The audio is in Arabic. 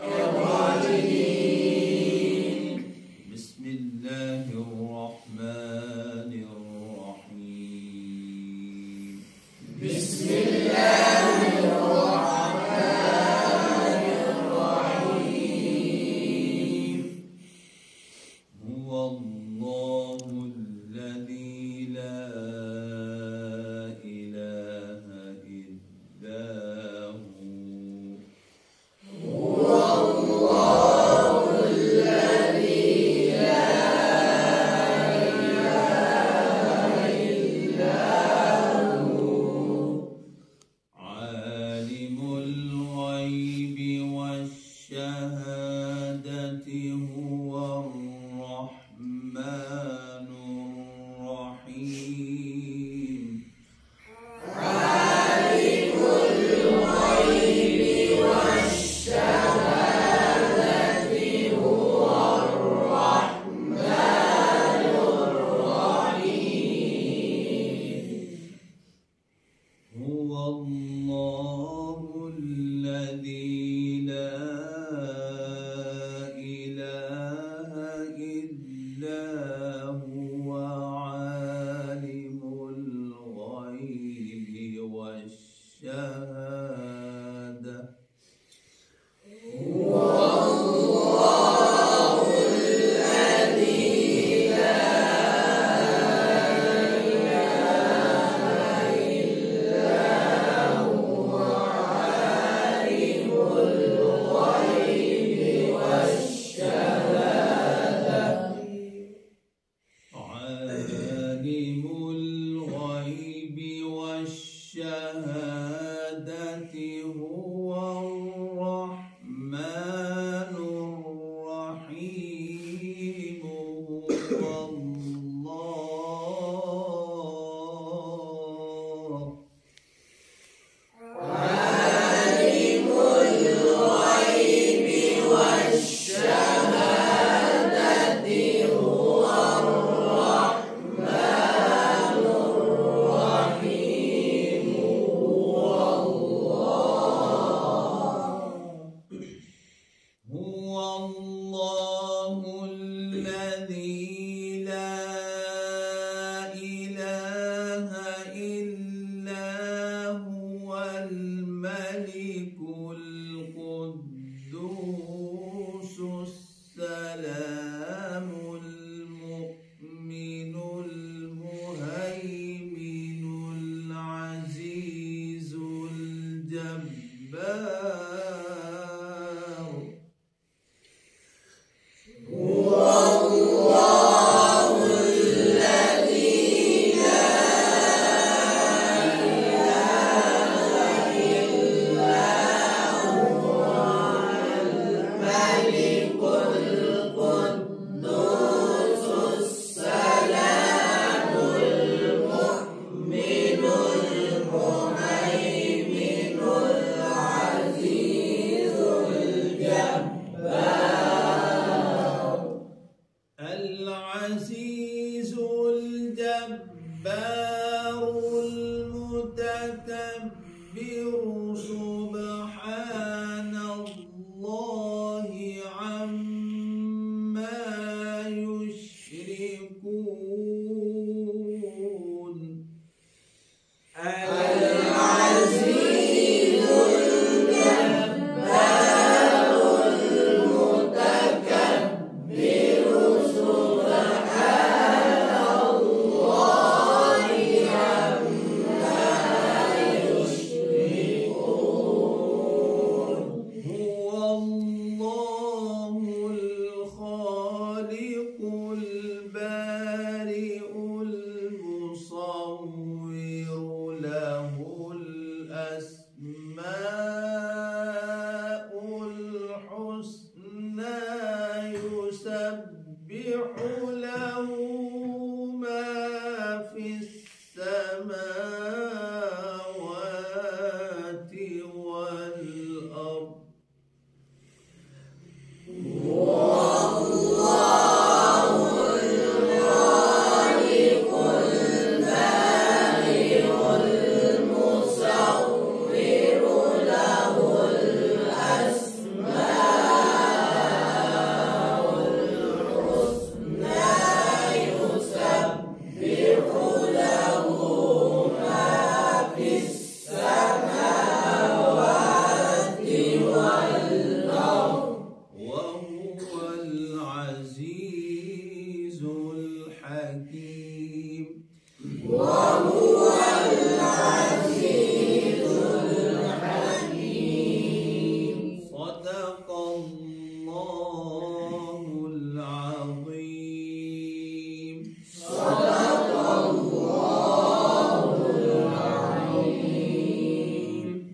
الراجلين. بسم الله الرحمن الرحيم. بسم الله الرحمن الرحيم. هو الله الذي لا إله إلا هو. هو الله الذي لا إله إلا هو. عالم الغيب والشهادة هو الرحمن الرحيم. عالم الغيب والشهادة هو الرحمن الرحيم. هو الله الذي لا إله إلا هو عالم الغيب والشهادة. هو الله الذي لا إله إلا هو عالم الغيب والشهادة. عالم الغيب والشهادة هو الرحمن الرحيم. هو الله. عالم الغيب والشهادة هو الرحمن الرحيم. هو الله. هو الله الذي لا إله إلا هو الملك القدوس السلام المؤمن المهيمن العزيز الجبار. هو الله الذي لا إله إلا هو الملك القدوس السلام المؤمن المهيمن العزيز الجبار. العزيز الجبار المتكبر سبحان الله